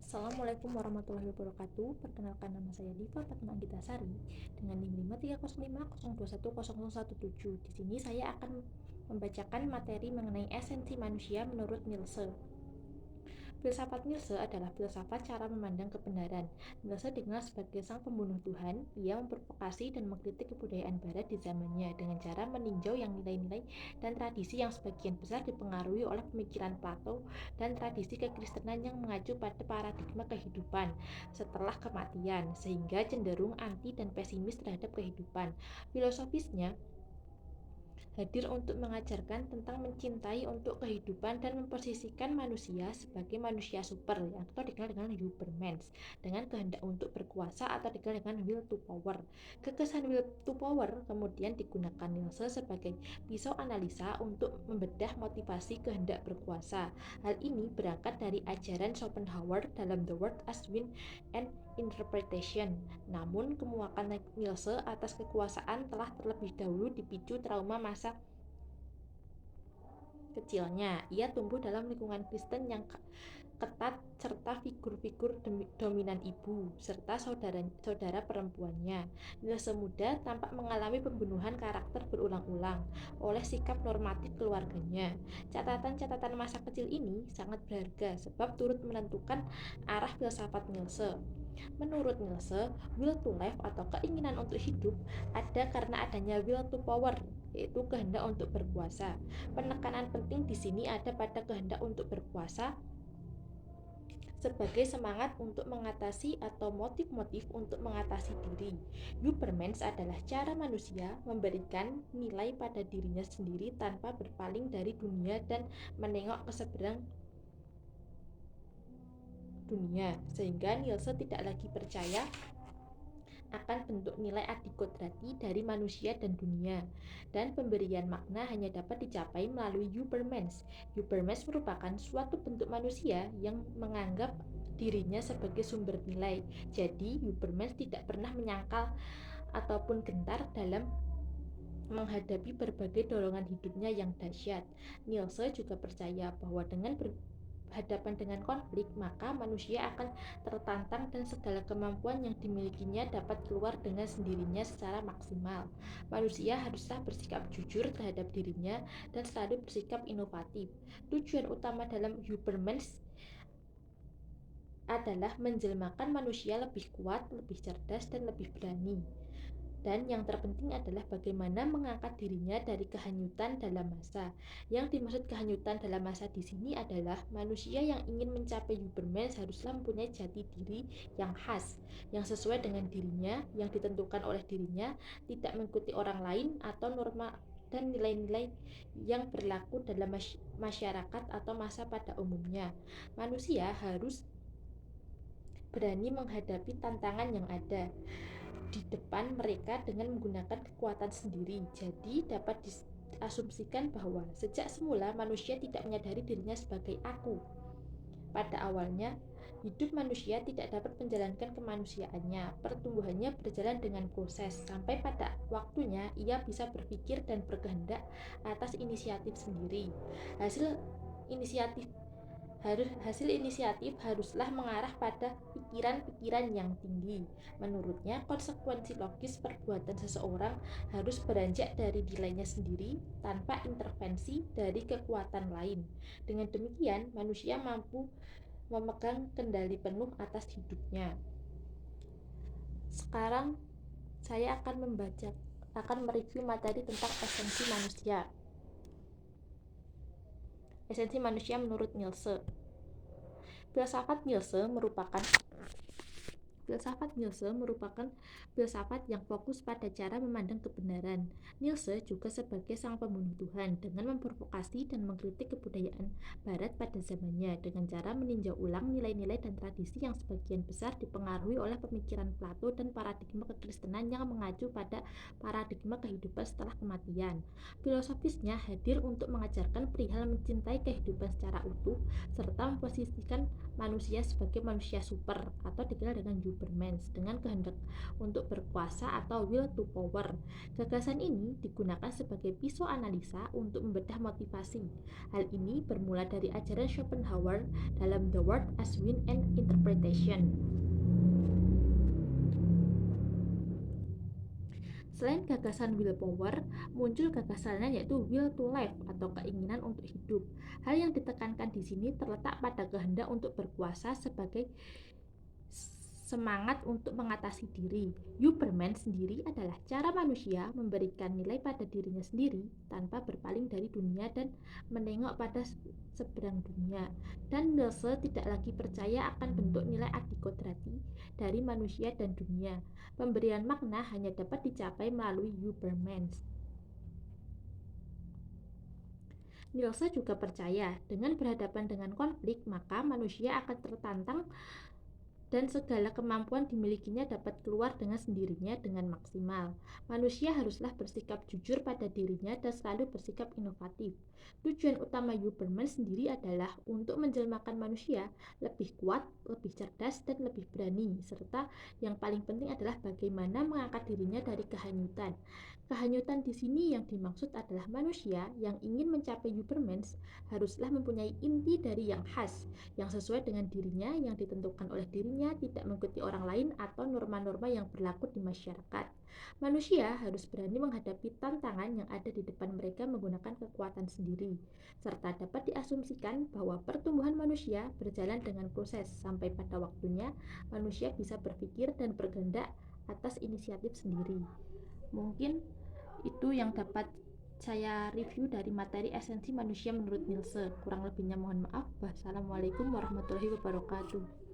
Assalamualaikum warahmatullahi wabarakatuh. Perkenalkan, nama saya Diva Fatma Anggitasari dengan NIM 53050210017. Di sini saya akan membacakan materi mengenai esensi manusia menurut Nielsen. Filsafat Nietzsche adalah filsafat cara memandang kebenaran. Nietzsche dikenal sebagai sang pembunuh Tuhan. Ia memprovokasi dan mengkritik kebudayaan Barat di zamannya dengan cara meninjau yang nilai-nilai dan tradisi yang sebagian besar dipengaruhi oleh pemikiran Plato dan tradisi kekristenan yang mengacu pada paradigma kehidupan setelah kematian, sehingga cenderung anti dan pesimis terhadap kehidupan. Filosofisnya hadir untuk mengajarkan tentang mencintai untuk kehidupan dan memposisikan manusia sebagai manusia super atau dikenal dengan Übermensch dengan kehendak untuk berkuasa atau dikenal dengan will to power. Gagasan will to power kemudian digunakan Nietzsche sebagai pisau analisa untuk membedah motivasi kehendak berkuasa. Hal ini berangkat dari ajaran Schopenhauer dalam The World as Wind and Interpretation. Namun kemuakan Nietzsche atas kekuasaan telah terlebih dahulu dipicu trauma masa kecilnya. Ia tumbuh dalam lingkungan Kristen yang ketat serta figur-figur dominan ibu serta saudara perempuannya. Nietzsche muda tampak mengalami pembunuhan karakter berulang-ulang oleh sikap normatif keluarganya. Catatan-catatan masa kecil ini sangat berharga sebab turut menentukan arah filsafat Nietzsche. Menurut Nietzsche, will to live atau keinginan untuk hidup ada karena adanya will to power, yaitu kehendak untuk berkuasa. Penekanan penting di sini ada pada kehendak untuk berkuasa sebagai semangat untuk mengatasi atau motif-motif untuk mengatasi diri. Übermensch adalah cara manusia memberikan nilai pada dirinya sendiri tanpa berpaling dari dunia dan menengok ke seberang dunia, sehingga Nietzsche tidak lagi percaya akan bentuk nilai adikodrati dari manusia dan dunia, dan pemberian makna hanya dapat dicapai melalui Übermensch. Übermensch merupakan suatu bentuk manusia yang menganggap dirinya sebagai sumber nilai. Jadi Übermensch tidak pernah menyangkal ataupun gentar dalam menghadapi berbagai dorongan hidupnya yang dahsyat. Nietzsche juga percaya bahwa dengan berhadapan dengan konflik, maka manusia akan tertantang dan segala kemampuan yang dimilikinya dapat keluar dengan sendirinya secara maksimal. Manusia haruslah bersikap jujur terhadap dirinya dan selalu bersikap inovatif. Tujuan utama dalam Übermensch adalah menjelmakan manusia lebih kuat, lebih cerdas, dan lebih berani. Dan yang terpenting adalah bagaimana mengangkat dirinya dari kehanyutan dalam masa. Yang dimaksud kehanyutan dalam masa di sini adalah manusia yang ingin mencapai Übermensch haruslah mempunyai jati diri yang khas, yang sesuai dengan dirinya, yang ditentukan oleh dirinya, tidak mengikuti orang lain atau norma dan nilai-nilai yang berlaku dalam masyarakat atau masa pada umumnya. Manusia harus berani menghadapi tantangan yang ada di depan mereka dengan menggunakan kekuatan sendiri. Jadi dapat diasumsikan bahwa sejak semula manusia tidak menyadari dirinya sebagai aku. Pada awalnya, hidup manusia tidak dapat menjalankan kemanusiaannya. Pertumbuhannya berjalan dengan proses sampai pada waktunya ia bisa berpikir dan berkehendak atas inisiatif sendiri. Hasil inisiatif haruslah mengarah pada pikiran-pikiran yang tinggi. Menurutnya, konsekuensi logis perbuatan seseorang harus beranjak dari nilainya sendiri tanpa intervensi dari kekuatan lain. Dengan demikian, manusia mampu memegang kendali penuh atas hidupnya. Sekarang saya akan mereview materi tentang esensi manusia. Esensi manusia menurut Nietzsche. Filsafat Nietzsche merupakan filsafat yang fokus pada cara memandang kebenaran. Nietzsche juga sebagai sang pembunuh Tuhan dengan memprovokasi dan mengkritik kebudayaan Barat pada zamannya dengan cara meninjau ulang nilai-nilai dan tradisi yang sebagian besar dipengaruhi oleh pemikiran Plato dan paradigma kekristenan yang mengacu pada paradigma kehidupan setelah kematian. Filosofisnya hadir untuk mengajarkan perihal mencintai kehidupan secara utuh serta memposisikan manusia sebagai manusia super atau dikenal dengan Übermensch dengan kehendak untuk berkuasa atau will to power. Gagasan ini digunakan sebagai pisau analisa untuk membedah motivasi. Hal ini bermula dari ajaran Schopenhauer dalam The World as Wind and Interpretation. Selain gagasan willpower, muncul gagasan lain yaitu will to live atau keinginan untuk hidup. Hal yang ditekankan di sini terletak pada kehendak untuk berkuasa sebagai semangat untuk mengatasi diri. Übermensch sendiri adalah cara manusia memberikan nilai pada dirinya sendiri tanpa berpaling dari dunia dan menengok pada seberang dunia. Dan Milse tidak lagi percaya akan bentuk nilai adikodrati dari manusia dan dunia. Pemberian makna hanya dapat dicapai melalui Übermensch. Milse juga percaya dengan berhadapan dengan konflik, maka manusia akan tertantang dan segala kemampuan dimilikinya dapat keluar dengan sendirinya dengan maksimal. Manusia haruslah bersikap jujur pada dirinya dan selalu bersikap inovatif. Tujuan utama Übermensch sendiri adalah untuk menjelmakan manusia lebih kuat, lebih cerdas, dan lebih berani, serta yang paling penting adalah bagaimana mengangkat dirinya dari kehanyutan. Kehanyutan di sini yang dimaksud adalah manusia yang ingin mencapai Übermensch haruslah mempunyai inti dari yang khas, yang sesuai dengan dirinya, yang ditentukan oleh dirinya, tidak mengikuti orang lain atau norma-norma yang berlaku di masyarakat. Manusia harus berani menghadapi tantangan yang ada di depan mereka menggunakan kekuatan sendiri, serta dapat diasumsikan bahwa pertumbuhan manusia berjalan dengan proses sampai pada waktunya manusia bisa berpikir dan berkehendak atas inisiatif sendiri. Mungkin itu yang dapat saya review dari materi esensi manusia menurut Milse. Kurang lebihnya mohon maaf. Wassalamualaikum warahmatullahi wabarakatuh.